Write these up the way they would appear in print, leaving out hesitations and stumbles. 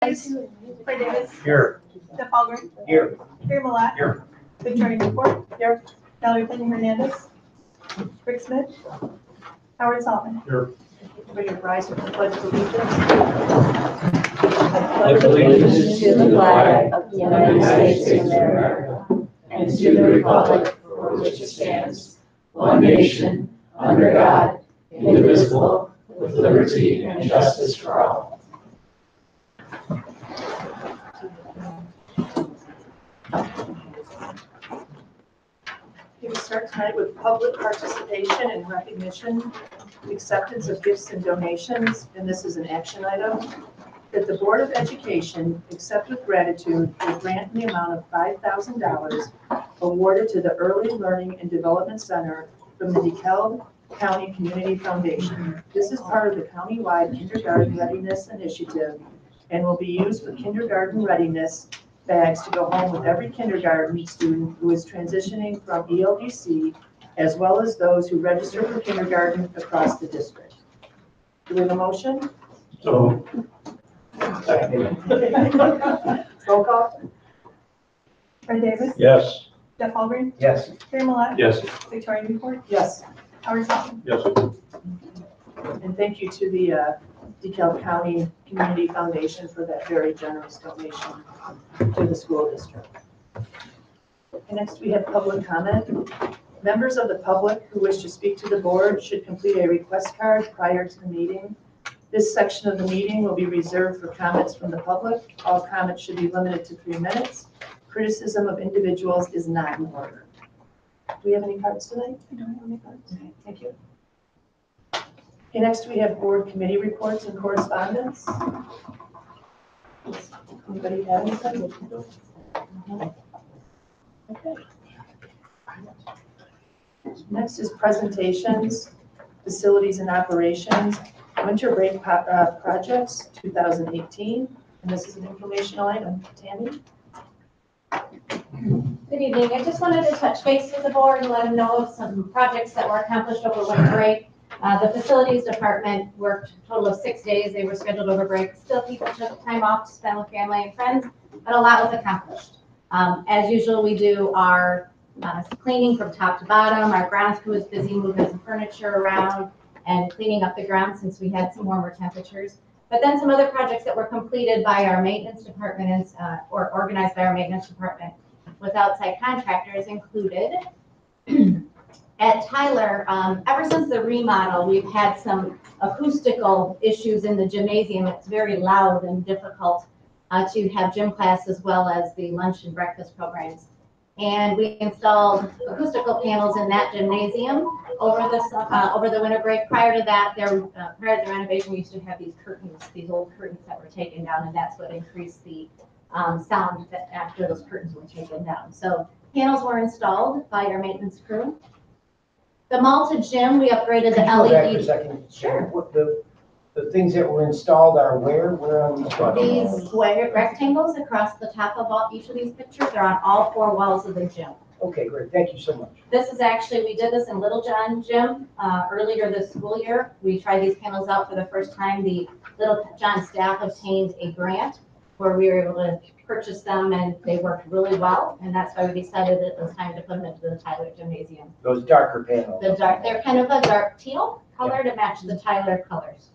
please. Clay Davis. Here. Jeff Albright. Here. Gary Malott. Here. Victoria Newport. Here. Valerie Pliny Hernandez. Rick Smith. Howard Solomon. Here. Everybody rise for the pledge of allegiance. Pledge allegiance to the flag of the United States of America and to the republic for which it stands, one nation, under God, indivisible, with liberty and justice for all. We will start tonight with public participation and recognition, acceptance of gifts and donations, and this is an action item. That the Board of Education accept with gratitude the grant in the amount of $5,000 awarded to the Early Learning and Development Center from the DeKalb County Community Foundation. This is part of the countywide kindergarten readiness initiative and will be used for kindergarten readiness bags to go home with every kindergarten student who is transitioning from ELDC, as well as those who register for kindergarten across the district. Do we have a motion? So. Roll call? Clay Davis. Yes. Jeff Albright. Yes. Gary Malott. Yes. Victoria Newport. Yes. Howard Solomon. Yes. And thank you to the DeKalb County Community Foundation for that very generous donation to the school district. And next we have public comment. Members of the public who wish to speak to the board should complete a request card prior to the meeting. This section of the meeting will be reserved for comments from the public. All comments should be limited to 3 minutes. Criticism of individuals is not in order. Do we have any cards tonight? I don't have any cards. Okay, thank you. Okay, next we have board committee reports and correspondence. Does anybody have anything? Okay. Next is presentations, facilities and operations, winter break projects 2018, and this is an informational item. Tammy? Good evening. I just wanted to touch base with the board and let them know of some projects that were accomplished over winter break. The facilities department worked a total of 6 days. They were scheduled over break. Still, people took time off to spend with family and friends, but a lot was accomplished. As usual, we do our cleaning from top to bottom. Our grounds crew is busy moving some furniture around and cleaning up the ground since we had some warmer temperatures. But then some other projects that were completed by our maintenance department or organized by our maintenance department with outside contractors included at Tyler, ever since the remodel, we've had some acoustical issues in the gymnasium. It's very loud and difficult to have gym class as well as the lunch and breakfast programs. And we installed acoustical panels in that gymnasium over the winter break. Prior to that, prior to the renovation, we used to have these curtains, these old curtains that were taken down, and that's what increased the sound that after those curtains were taken down. So panels were installed by our maintenance crew. The Malta gym, we upgraded the LED. Back for a second. Sure. What the things that were installed are where? Where on the front? These square rectangles across the top of each of these pictures are on all 4 walls of the gym. Okay, great. Thank you so much. This is actually, we did this in Little John Gym earlier this school year. We tried these panels out for the first time. The Little John staff obtained a grant where we were able to purchase them, and they worked really well. And that's why we decided it was time to put them into the Tyler Gymnasium. Those darker panels. They're kind of a dark teal color to match the Tyler colors.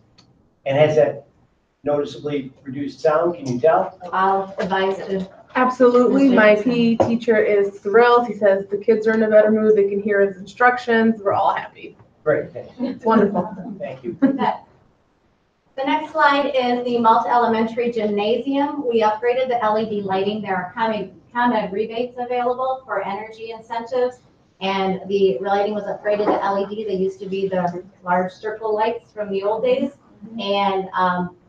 And has that noticeably reduced sound? Can you tell? I'll advise to. Absolutely. My PE teacher is thrilled. He says the kids are in a better mood. They can hear his instructions. We're all happy. Great, thank you. It's wonderful. Thank you. The next slide is the Malta Elementary Gymnasium. We upgraded the LED lighting. There are ComEd rebates available for energy incentives, and the lighting was upgraded to LED. They used to be the large circle lights from the old days, and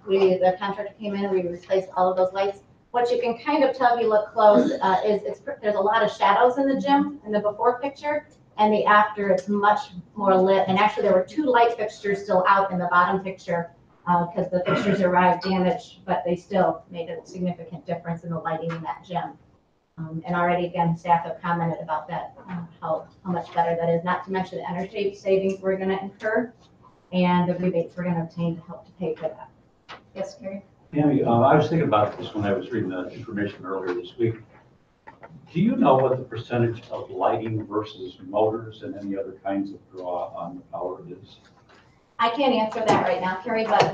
the contractor came in and we replaced all of those lights. What you can kind of tell if you look close is there's a lot of shadows in the gym in the before picture, and the after it's much more lit. And actually there were 2 light fixtures still out in the bottom picture because the fixtures arrived damaged, but they still made a significant difference in the lighting in that gym. And already, again, staff have commented about that, how much better that is, not to mention the energy savings we're going to incur and the rebates we're going to obtain to help to pay for that. Yes, Carrie? Tammy, I was thinking about this when I was reading the information earlier this week. Do you know what the percentage of lighting versus motors and any other kinds of draw on the power is? I can't answer that right now, Carrie, but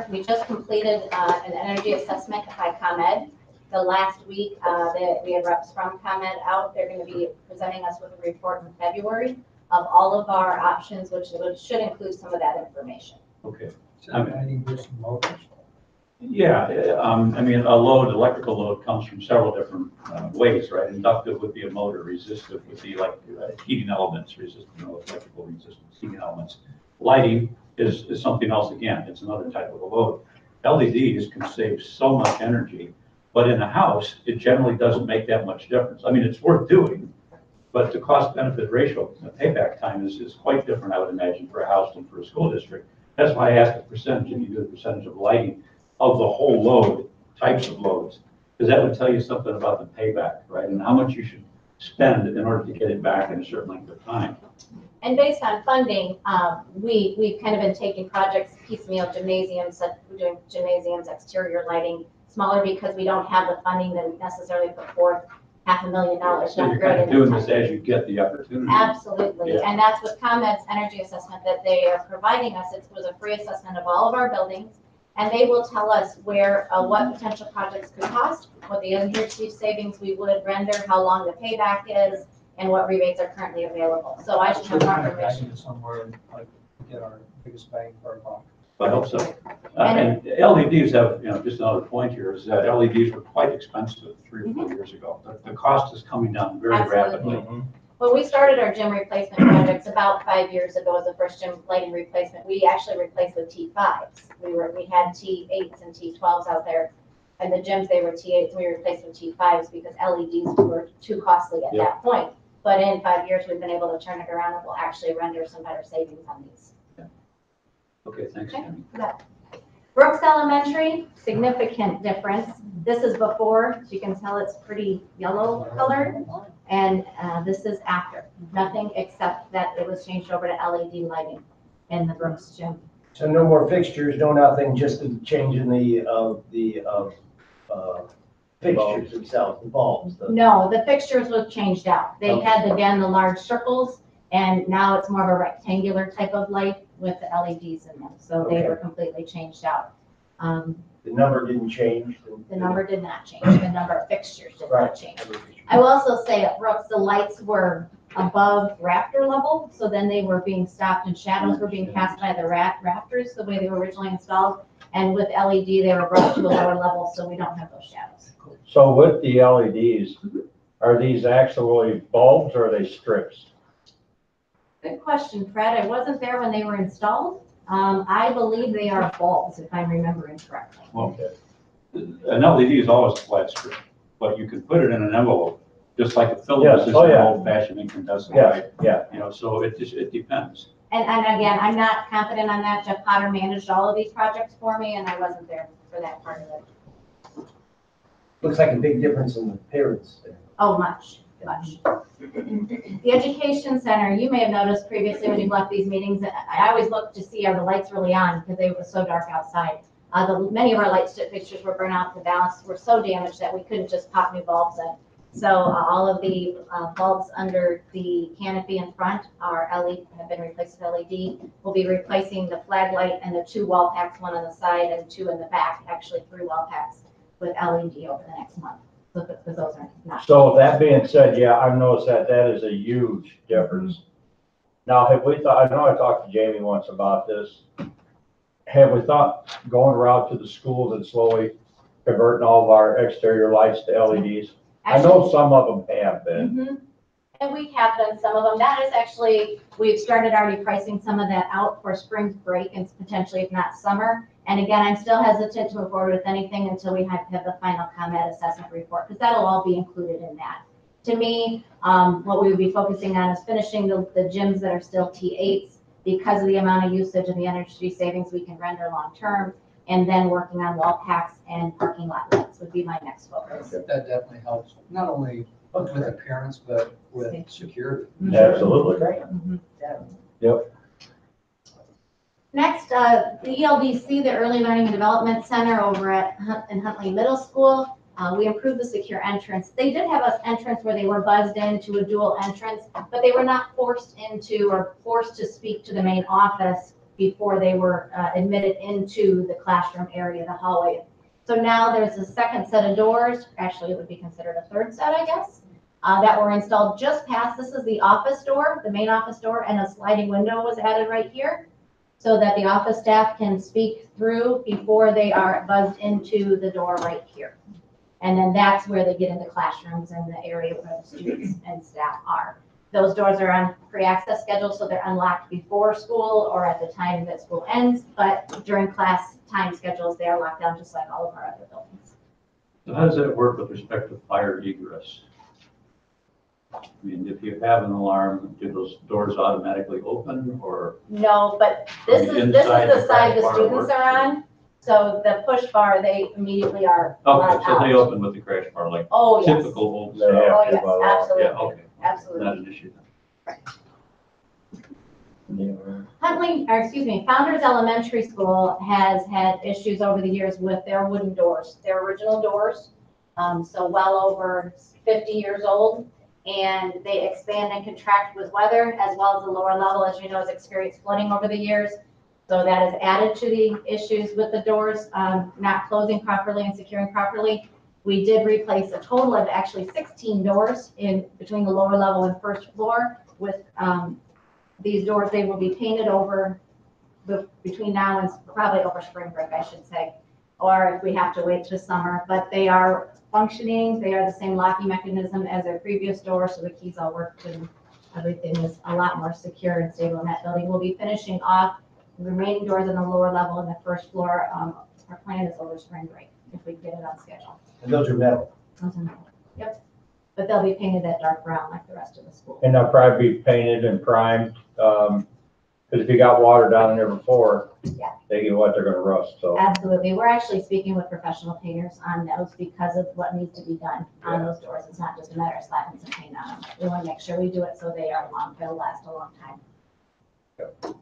we just completed an energy assessment by ComEd. The last week, we had reps from ComEd out. They're going to be presenting us with a report in February of all of our options, which should include some of that information. Okay. Lighting versus motors. Yeah, I mean, a load, electrical load comes from several different ways, right? Inductive would be a motor, resistive would be like heating elements, electrical resistance, heating elements. Lighting is something else again, it's another type of a load. LEDs can save so much energy, but in a house, it generally doesn't make that much difference. I mean, it's worth doing, but the cost benefit ratio, the payback time is quite different, I would imagine, for a house than for a school district. That's why I asked the percentage, if you do the percentage of lighting of the whole load, types of loads, because that would tell you something about the payback, right? And how much you should spend in order to get it back in a certain length of time. And based on funding, we've kind of been taking projects piecemeal, gymnasiums, we're doing gymnasiums, exterior lighting, smaller because we don't have the funding to necessarily put forth $500,000. So you're kind of doing this as you get the opportunity. Absolutely, Yeah. and that's what ComEd's energy assessment that they are providing us. It was a free assessment of all of our buildings, and they will tell us where, what potential projects could cost, what the energy savings we would render, how long the payback is, and what rebates are currently available. So I should have more information. Somewhere like get our biggest bang for our buck. I hope so. And LEDs have, just another point here is that LEDs were quite expensive 3 or 4 years ago. The cost is coming down very Absolutely. rapidly. When we started our gym replacement projects about 5 years ago as the first gym lighting replacement, we actually replaced with T5s. We had T8s and T12s out there. And the gyms, they were T8s, we replaced with T5s because LEDs were too costly at that point. But in 5 years, we've been able to turn it around and we'll actually render some better savings on these. Okay, thanks, Okay. Tammy. Brooks Elementary, significant difference. This is before, so you can tell it's pretty yellow colored. And this is after. Nothing except that it was changed over to LED lighting in the Brooks gym. So no more fixtures, no nothing, just the change in the fixtures themselves, the bulbs. No, the fixtures were changed out. They had, again, the large circles, and now it's more of a rectangular type of light with the LEDs in them. So they were completely changed out. The number didn't change. The number did not change. The number of fixtures did not change. I will also say at Brooks, the lights were above rafter level, so then they were being stopped and shadows were being cast by the rafters the way they were originally installed. And with LED, they were brought to a lower level, so we don't have those shadows. So with the LEDs, are these actually bulbs or are they strips? Good question, Fred. I wasn't there when they were installed. I believe they are bulbs, if I'm remembering correctly. Well, an LED is always a flat strip, but you can put it in an envelope, just like a filament is an old-fashioned incandescent light. So it depends. And again, I'm not confident on that. Jeff Potter managed all of these projects for me, and I wasn't there for that part of it. Looks like a big difference in the appearance there. Oh, much. The Education Center, you may have noticed previously when you left these meetings, I always look to see are the lights really on because they were so dark outside. Many of our light fixtures were burnt out. The ballasts were so damaged that we couldn't just pop new bulbs in. So all of the bulbs under the canopy in front are LED, have been replaced with LED. We'll be replacing the flag light and the 2 wall packs, 1 on the side and 2 in the back, actually 3 wall packs with LED over the next month. So because those are not. So that being said, I've noticed that is a huge difference. Now, have we thought, I know I talked to Jamie once about this. Have we thought going around to the schools and slowly converting all of our exterior lights to LEDs? I know some of them have been. And we have done some of them. That is actually, we've started already pricing some of that out for spring break and potentially if not summer. And again, I'm still hesitant to move forward with anything until we have the final ComEd assessment report, because that'll all be included in that. To me, what we would be focusing on is finishing the gyms that are still T8s because of the amount of usage and the energy savings we can render long-term, and then working on wall packs and parking lot lights would be my next focus. That definitely helps, not only with appearance, but with security. Absolutely. Great. Yep. Next, the ELDC, the Early Learning and Development Center over in Huntley Middle School. We improved the secure entrance. They did have an entrance where they were buzzed into a dual entrance, but they were not forced into or forced to speak to the main office before they were admitted into the classroom area, the hallway. So now there's a second set of doors, actually it would be considered a third set, I guess, that were installed just past, this is the office door, the main office door, and a sliding window was added right here so that the office staff can speak through before they are buzzed into the door right here. And then that's where they get into classrooms and the area where the students and staff are. Those doors are on pre-access schedule, so they're unlocked before school or at the time that school ends, but during class time schedules, they are locked down just like all of our other buildings. So how does that work with respect to fire egress? I mean, if you have an alarm, do those doors automatically open or? No, but this is Inside the the side the crash bar students works. are on, so the push bar, they immediately are allowed Okay, so they out. open with the crash bar like Oh, yes. typical old They style? have Oh, to yes, by law. Yeah, absolutely, okay. absolutely. Not an issue then. Founders Elementary School has had issues over the years with their wooden doors, their original doors. So well over 50 years old, and they expand and contract with weather as well as the lower level, as you know, has experienced flooding over the years. So that has added to the issues with the doors, not closing properly and securing properly. We did replace a total of actually 16 doors in between the lower level and first floor with these doors. They will be painted over between now and probably over spring break, I should say, or if we have to wait till summer, but they are functioning. They are the same locking mechanism as their previous doors, so the keys all work and everything is a lot more secure and stable in that building. We'll be finishing off the remaining doors on the lower level and the first floor. Our plan is over spring break if we can get it on schedule. And those are metal. Yep, but they'll be painted that dark brown like the rest of the school. And they'll probably be painted and primed, because if you got water down in there before, Yeah. they get wet, they're gonna rust, so. Absolutely. We're actually speaking with professional painters on those because of what needs to be done on those doors. It's not just a matter of slapping some paint on them. We want to make sure we do it so they'll last a long time.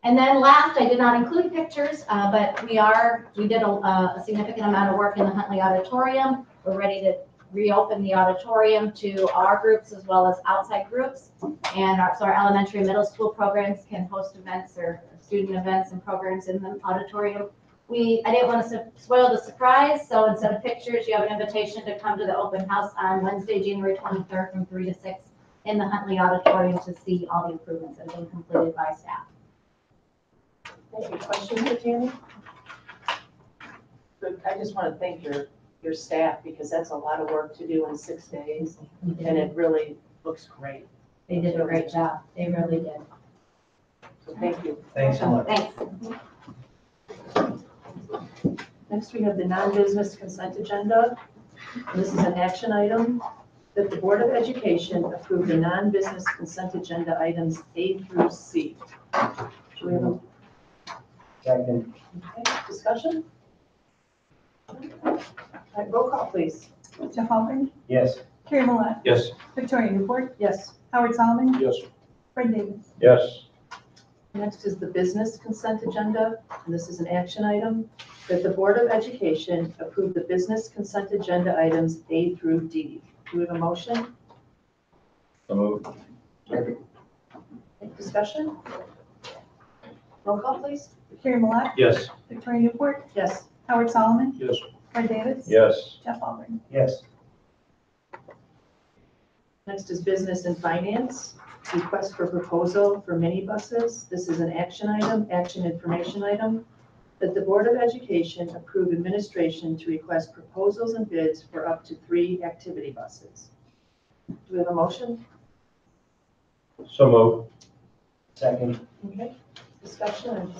And then last, I did not include pictures, but we did a significant amount of work in the Huntley Auditorium. We're ready to reopen the auditorium to our groups as well as outside groups. And so our elementary and middle school programs can host events or student events and programs in the auditorium. I didn't want to spoil the surprise, so instead of pictures, you have an invitation to come to the open house on Wednesday, January 23rd from 3 to 6 in the Huntley Auditorium to see all the improvements that have been completed by staff. Any questions for Tammy? Good. I just want to thank your staff because that's a lot of work to do in 6 days and it really looks great. They did a great job. They really did. So thank you. Thanks so much. Thanks. Next, we have the non-business consent agenda. This is an action item that the Board of Education approve the non-business consent agenda items A through C. Do we have a Second, discussion? All right, roll call, please. Jeff Alburn, yes. Carrie Millette, Yes. Victoria Newport, Yes. Howard Solomon, Yes. Fred Davis. Yes, Next is the business consent agenda, and this is an action item that the Board of Education approve the business consent agenda items A through D. Do we have a motion? so moved. Any discussion? Roll call, please. Carrie Millette, Yes. Victoria Newport, Yes. Howard Solomon, Yes. Fred Davis. Yes, Jeff Alburn. Yes. Next is business and finance. Request for proposal for minibuses. This is an action item, action information item, that the Board of Education approve administration to request proposals and bids for up to 3 activity buses. Do we have a motion? so moved. Second, Okay. Discussion?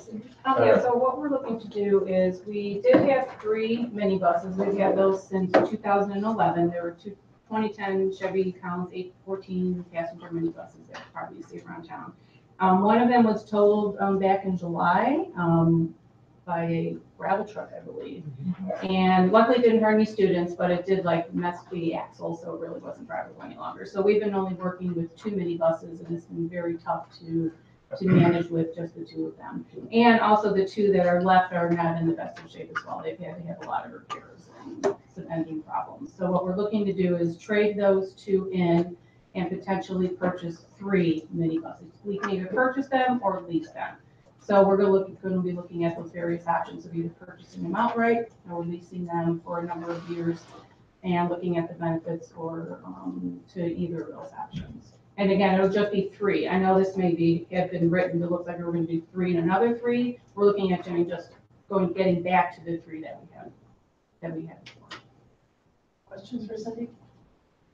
Yeah, so what we're looking to do is, we did have 3 minibuses. We've had those since 2011. There were 2010 Chevy Collins 814 passenger minibuses that probably see around town. One of them was totaled back in July by a gravel truck, I believe. And luckily it didn't hurt any students, but it did mess the axle, so it really wasn't drivable any longer. So we've been only working with 2 minibuses, and it's been very tough to to manage with just the two of them. And also the two that are left are not in the best of shape as well. They've had to have a lot of repairs and some engine problems. So what we're looking to do is trade those two in and potentially purchase 3 minibuses. We can either purchase them or lease them. So we're going to be looking at those various options of either purchasing them outright or leasing them for a number of years and looking at the benefits or to either of those options. And again, it'll just be 3. I know this may have been written, it looks like we're going to do 3 and another 3. We're looking at getting back to the 3 that we had before. Questions for Cindy?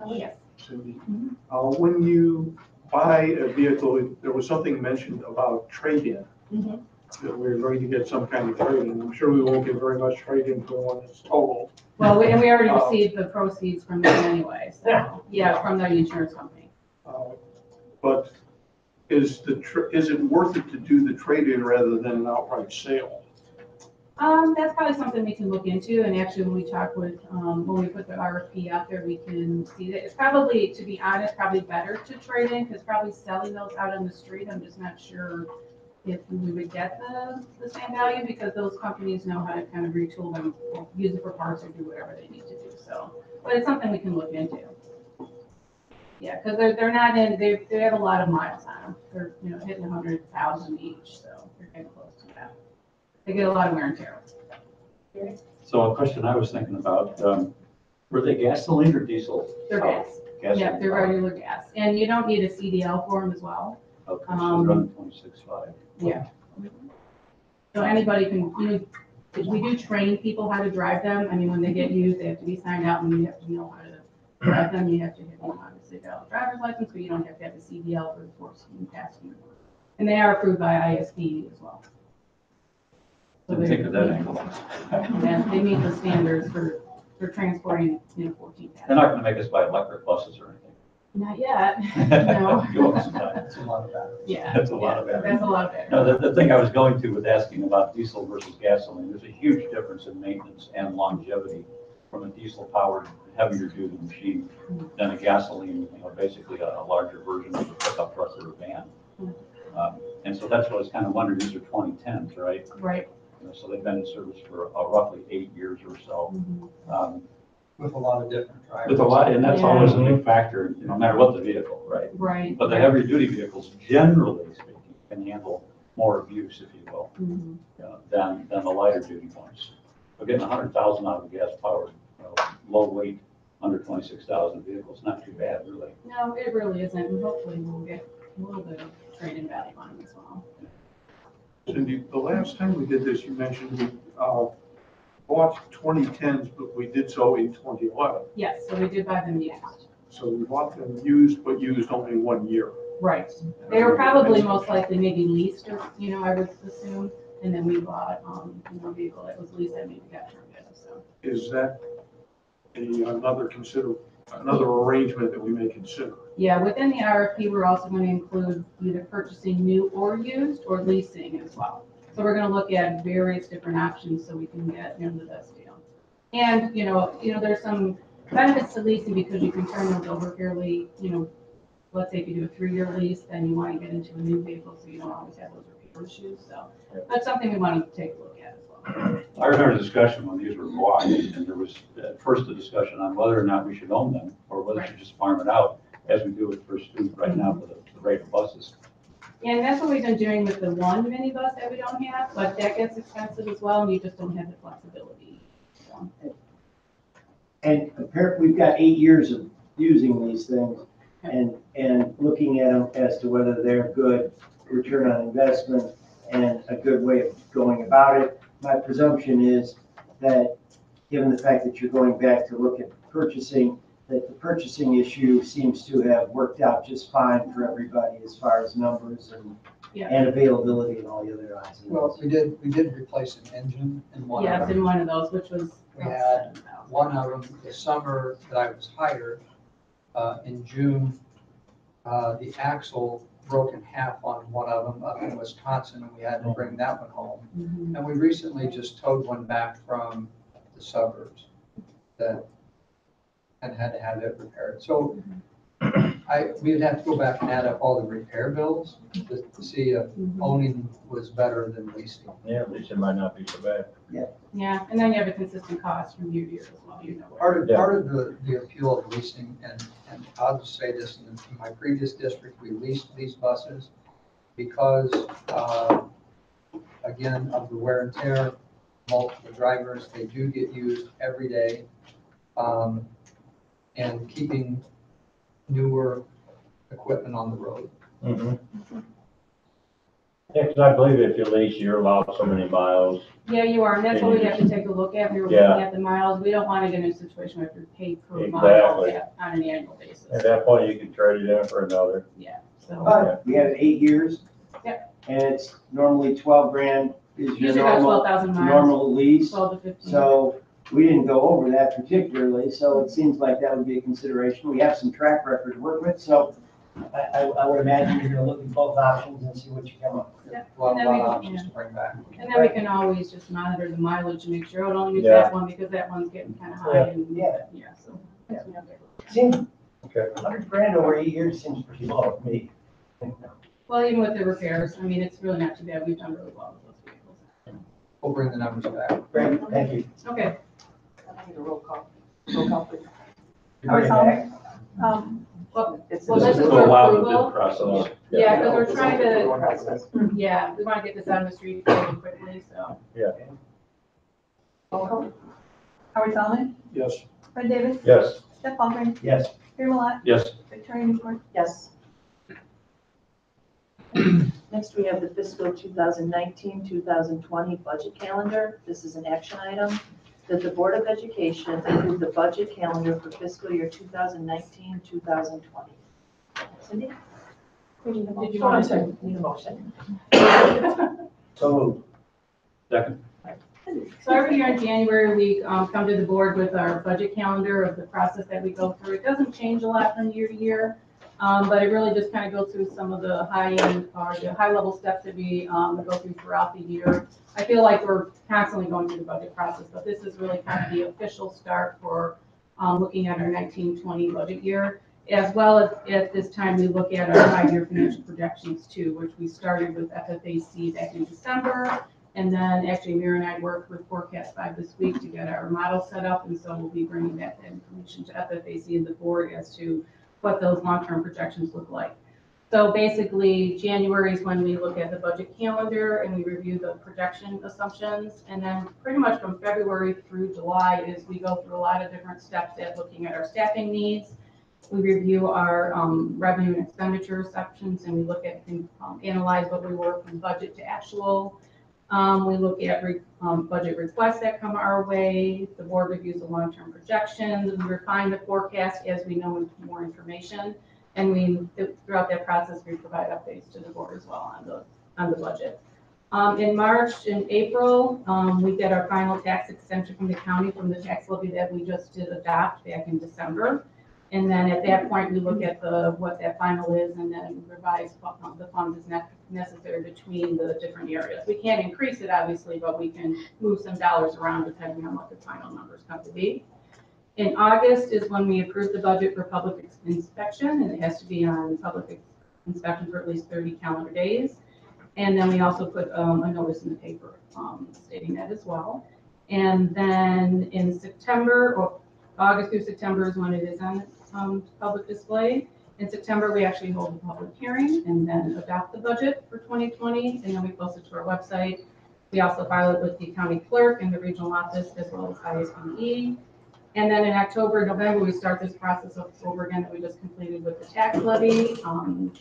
Yes. Cindy, when you buy a vehicle, there was something mentioned about trade-in. Mhm. That we're going to get some kind of trade-in. I'm sure we won't get very much trade-in for one that's total. Well, and we already received the proceeds from them anyway, so, yeah, from the insurance company. But is it worth it to do the trade-in rather than an outright sale? That's probably something we can look into, and actually, when we talk with, when we put the RFP out there, we can see that. It's probably, to be honest, probably better to trade in, because probably selling those out on the street, I'm just not sure if we would get the same value, because those companies know how to kind of retool them, use it for parts or do whatever they need to do, so. But it's something we can look into. Yeah, because they're not in, they have a lot of miles on them. They're, hitting 100,000 each, so they're kind of close to that. They get a lot of wear and tear. So a question I was thinking about, were they gasoline or diesel? They're gas. Gasoline. Yeah, they're regular gas. And you don't need a CDL for them as well. Okay, so they're on 26.5. Yeah. So anybody can, we do train people how to drive them. I mean, when they get used, they have to be signed out and you have to know how to drive them. You have to have, obviously, a driver's license, but you don't have to have a CDL for the force and passing. And they are approved by ISD as well. Didn't think of that angle. Yeah, they meet the standards for transporting, 14 passengers. They're not gonna make us buy electric buses or anything. Not yet, no. You want some time. That's a lot of that. Yeah. That's a lot of battery. That's a lot of battery. No, the thing I was going to with asking about diesel versus gasoline, there's a huge difference in maintenance and longevity from a diesel-powered, heavier duty machine than a gasoline, basically a larger version of a pickup truck or a van. And so that's what I was kind of wondering, these are 2010s, right? Right. So they've been in service for roughly 8 years or so. With a lot of different drivers. With a lot, and that's always a big factor, no matter what the vehicle, right? Right. But the heavier duty vehicles, generally speaking, can handle more abuse, if you will, than the lighter duty ones. But getting 100,000 out of a gas powered, low weight, under 26,000 vehicles, not too bad, really. No, it really isn't, and hopefully we'll get a little bit of trade-in value on them as well. Cindy, the last time we did this, you mentioned we bought 2010s, but we did so in 2011. Yes, so we did buy them used. So we bought them used, but used only 1 year. Right. They were probably most likely maybe leased, or, I would assume, and then we bought, a vehicle that was leased that maybe got turned in, so. Is that another arrangement that we may consider? Yeah, within the RFP, we're also going to include either purchasing new or used or leasing as well. So we're going to look at various different options so we can get, the best deal. And, there's some benefits to leasing because you can turn those over fairly, let's say if you do a 3-year lease, then you want to get into a new vehicle so you don't always have those repair issues. So that's something we want to take a look at as well. I remember the discussion when these were bought, and there was at first a discussion on whether or not we should own them or whether we should just farm it out, as we do with First Student right now for the rate of buses. And that's what we've been doing with the one minibus that we don't have, but that gets expensive as well, and you just don't have the flexibility. So. And we've got 8 years of using these things and looking at them as to whether they're good return on investment and a good way of going about it. My presumption is that, given the fact that you're going back to look at purchasing, that the purchasing issue seems to have worked out just fine for everybody as far as numbers and availability and all the other odds. Well, we did replace an engine in one Yes, of in them. one of those, which was. We had one of them the summer that I was hired, in June. The axle broke in half on one of them up in Wisconsin, and we had to bring that one home. Mhm. And we recently just towed one back from the suburbs and had to have it repaired. So we'd have to go back and add up all the repair bills to see if owning was better than leasing. Yeah, at least it might not be so bad. Yeah, and then you have a consistent cost from year to year as well, you know. Part of the appeal of leasing, and I'll just say this, in my previous district, we leased these buses because, again, of the wear and tear, multiple drivers, they do get used every day. And keeping newer equipment on the road. Mm-hmm. Yeah, because I believe if you lease, you're allowed so many miles. Yeah, you are, and that's what we have to take a look at. We were Yeah. looking at the miles. We don't want to get in a situation where you're paid per mile Exactly. on an annual basis. At that point, you can trade it in for another. Yeah, so But we have it 8 years. Yep. And it's normally 12 grand is your usually about normal, 12,000 miles, normal lease. 12 to 15. So we didn't go over that particularly, so it seems like that would be a consideration. We have some track record to work with, so I would imagine you're gonna look at both options and see what you come up with. A lot And then of we- options to bring back. And then we can always just monitor the mileage and make sure, oh, don't use Yeah. that one because that one's getting kind of high and, Yeah. so. Yeah. Yeah. Seems, Okay. 100 grand over 8 years seems pretty low to me. Well, even with the repairs, I mean, it's really not too bad. We've done really well with those vehicles. We'll bring the numbers back. Great, thank you. Okay, I need a roll call. Roll call, please. Howard Solomon. well, It's Well, a- this is Go allow the approval. bid process. yeah, because we're trying to, Process. yeah, we want to get this out of the street really quickly, so. Roll call. Howard Solomon. Yes. Fred Davis. Yes. Jeff Palmer. Yes. Gary Malott. Yes, Victoria Newport. Yes. Next, we have the fiscal 2019-2020 budget calendar. This is an action item that the Board of Education approve the budget calendar for fiscal year 2019-2020. Cindy? We need a Did motion. you want to need a motion? So moved. second. So every year in January, we come to the board with our budget calendar of the process that we go through. It doesn't change a lot from year to year, but it really just kind of goes through some of the high-end or the high-level steps that we go through throughout the year. I feel like we're constantly going through the budget process, but this is really kind of the official start for looking at our 1920 budget year, as well as at this time we look at our 5-year financial projections too, which we started with FFAC back in December. And then actually Mira and I worked with Forecast 5 this week to get our model set up. And so we'll be bringing that information to FFAC and the board as to what those long-term projections look like. So basically January is when we look at the budget calendar and we review the projection assumptions. And then pretty much from February through July is we go through a lot of different steps at looking at our staffing needs. We review our revenue and expenditure sections and we look at and analyze what we were from budget to actual. We look at budget requests that come our way. The board reviews the long-term projections. We refine the forecast as we know more information. And throughout that process, we provide updates to the board as well on the budget. In March and April, we get our final tax extension from the county from the tax levy that we just did adopt back in December. And then at that point, we look at what that final is and then revise the funds as necessary between the different areas. We can't increase it, obviously, but we can move some dollars around depending on what the final numbers come to be. In August is when we approve the budget for public inspection, and it has to be on public inspection for at least 30 calendar days. And then we also put a notice in the paper stating that as well. And then in September, or August through September is when it is on public display. In September, we actually hold a public hearing and then adopt the budget for 2020, and then we post it to our website. We also file it with the county clerk and the regional office as well as ISBE. And then in October, November, we start this process over again that we just completed with the tax levy and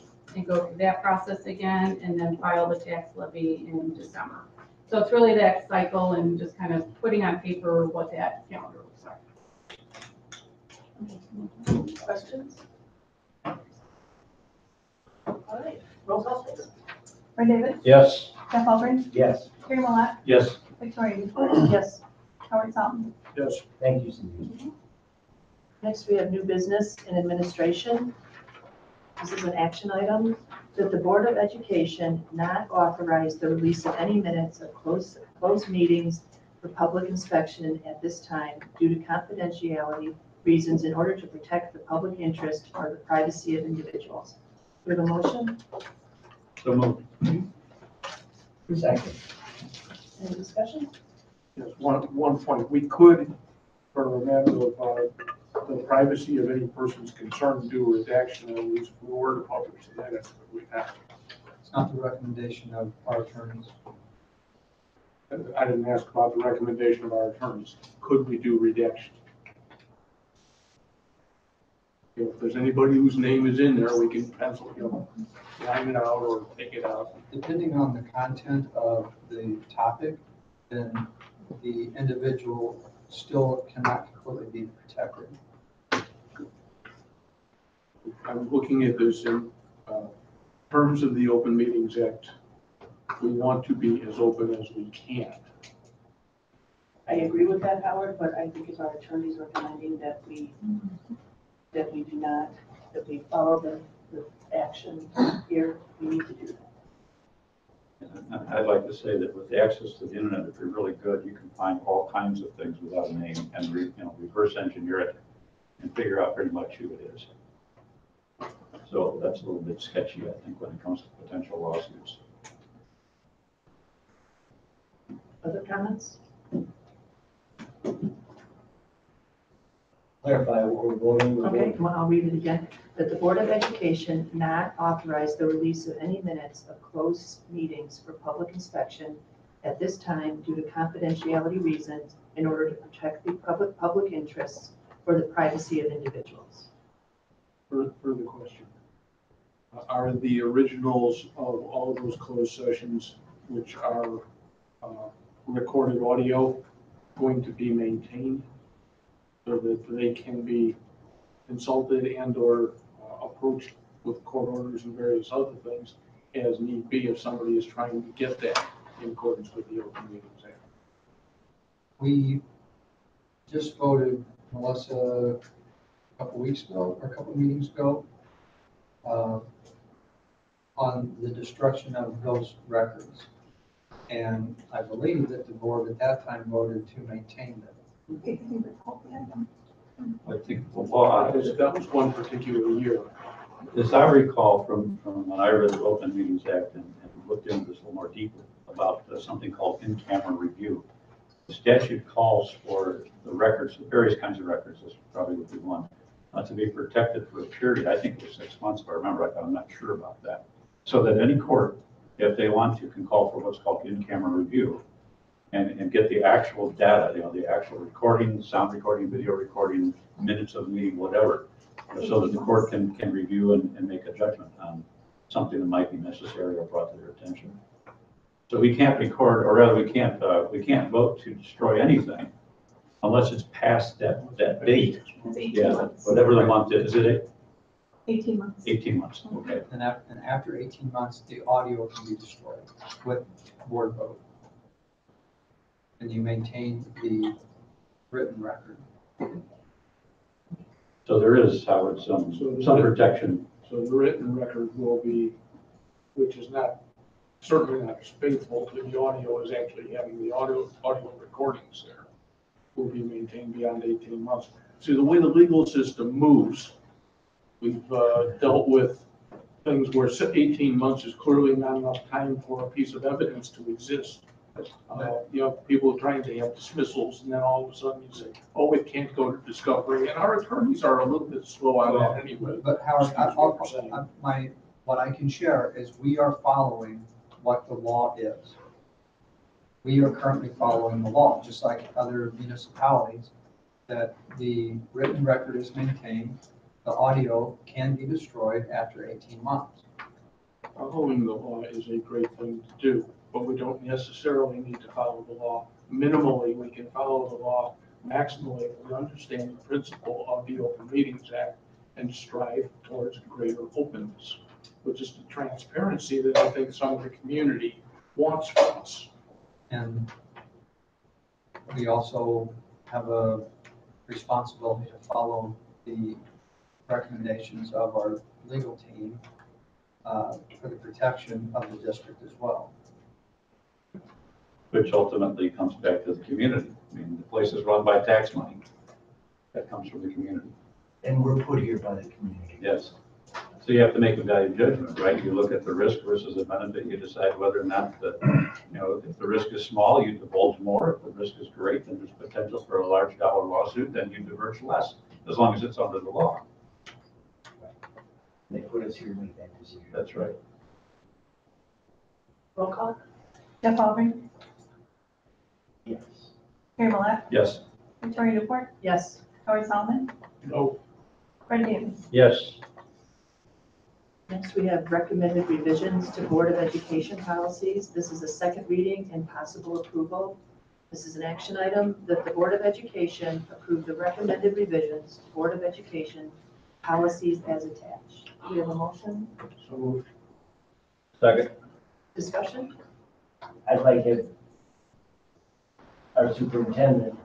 go through that process again and then file the tax levy in December. So it's really that cycle and just kind of putting on paper what that calendar looks like. Questions? All right, roll call please. Fred Davis. Yes. Jeff Palmer. Yes, Gary Malott. Yes, Victoria Newport. Yes. Howard Solomon. Yes. thank you, Cindy. Next, we have new business and administration. This is an action item that the Board of Education not authorize the release of any minutes of closed meetings for public inspection at this time due to confidentiality reasons in order to protect the public interest or the privacy of individuals. Do we have a motion? So moved. Second. Any discussion? Yes, one point, we could, for a matter of the privacy of any person's concern, do a redaction of these if we were to publish the edits, but we have. It's not the recommendation of our attorneys. I didn't ask about the recommendation of our attorneys. Could we do redaction? If there's anybody whose name is in there, we can pencil, line it out or take it out. Depending on the content of the topic, then the individual still cannot completely be protected. I'm looking at this in terms of the Open Meetings Act. We want to be as open as we can. I agree with that, Howard, but I think if our attorney's recommending that we do not, that we follow the action here, we need to do that. And I'd like to say that with access to the internet, if you're really good, you can find all kinds of things without a name and reverse engineer it and figure out pretty much who it is. So that's a little bit sketchy, I think, when it comes to potential lawsuits. Other comments? Clarify what we're voting. Okay, well, I'll read it again. That the Board of Education not authorize the release of any minutes of closed meetings for public inspection at this time due to confidentiality reasons in order to protect the public interests or the privacy of individuals. Further question. Are the originals of all of those closed sessions, which are recorded audio, going to be maintained so that they can be consulted and or approached with court orders and various other things as need be if somebody is trying to get that in accordance with the Open Meetings Act? We just voted, Melissa, a couple weeks ago, or a couple meetings ago, on the destruction of those records. And I believe that the board at that time voted to maintain them. I think the law, That was one particular year. as I recall from when I read the Open Meetings Act and looked into this a little more deeply about something called in-camera review. The statute calls for the records, the various kinds of records, this probably would be one, to be protected for a period, I think it was 6 months, if I remember right, I'm not sure about that. So that any court, if they want to, can call for what's called in-camera review and get the actual data, the actual recording, sound recording, video recording, minutes of the meeting, whatever, so that the court can review and make a judgment on something that might be necessary or brought to their attention. So we can't record, or rather we can't vote to destroy anything unless it's past that date. It's 18 Yeah, months. whatever the month is it 18 months. 18 months? Okay. And after 18 months, the audio can be destroyed with board vote. And you maintain the written record. So there is, Howard, some protection. So the written record will be, which is certainly not as faithful to the audio as actually having the audio recordings there, will be maintained beyond 18 months. See, the way the legal system moves, we've dealt with things where 18 months is clearly not enough time for a piece of evidence to exist. People trying to have dismissals, and then all of a sudden you say, oh, it can't go to discovery. And our attorneys are a little bit slow on that anyway. But Howard, What you're saying. what I can share is we are following what the law is. We are currently following the law, just like other municipalities, that the written record is maintained, the audio can be destroyed after 18 months. Following the law is a great thing to do, but we don't necessarily need to follow the law. Minimally, we can follow the law. Maximally, we understand the principle of the Open Meetings Act and strive towards greater openness, which is the transparency that I think some of the community wants from us. And we also have a responsibility to follow the recommendations of our legal team for the protection of the district as well. Which ultimately comes back to the community. I mean, the place is run by tax money. That comes from the community. And we're put here by the community. Yes. So you have to make a value judgment, right? You look at the risk versus the benefit, you decide whether or not the, if the risk is small, you divulge more. If the risk is great, then there's potential for a large dollar lawsuit, then you diverge less, as long as it's under the law. They put us here to make that decision. That's right. Roll call? Jeff Albrecht, Yes. Gary Malek, Yes. Victoria Newport, Yes. Howard Solomon, No, Fred Davis. Yes. Next, we have recommended revisions to Board of Education policies. This is a second reading and possible approval. This is an action item that the Board of Education approve the recommended revisions to Board of Education policies as attached. Do we have a motion? so moved. Second. Discussion? I'd like to, our superintendent,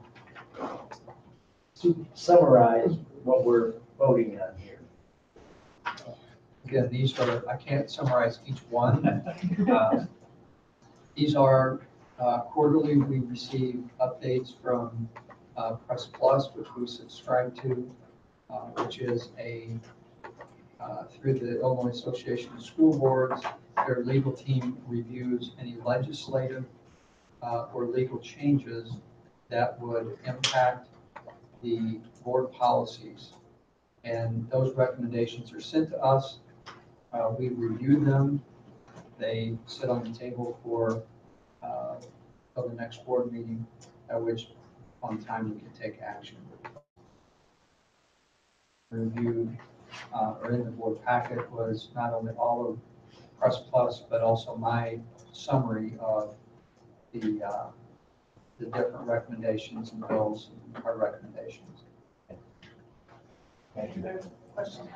summarize what we're voting on here. Again, these are, I can't summarize each one. These are quarterly, we receive updates from Press Plus, which we subscribe to, which is through the Illinois Association of School Boards. Their legal team reviews any legislative or legal changes that would impact the board policies. And those recommendations are sent to us. We review them. They sit on the table for the next board meeting, at which on time we can take action. Reviewed or in the board packet was not only all of Press Plus, but also my summary of the different recommendations and bills and our recommendations. Thank you. Question?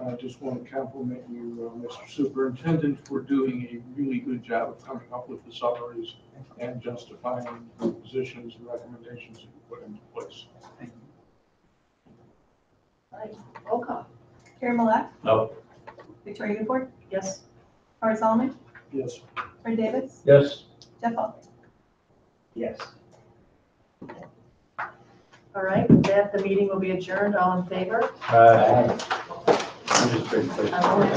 I just want to compliment you, Mr. Superintendent, for doing a really good job of coming up with the summaries and justifying the positions and recommendations that you put into place. Thank you. All right, roll call? Gary Malek, No. Victoria Newport, Yes. Howard Solomon, Yes. Fred Davis, Yes. Jeff Albrecht. Yes. All right, with that, the meeting will be adjourned. All in favor? I'm just pretty. I'm always-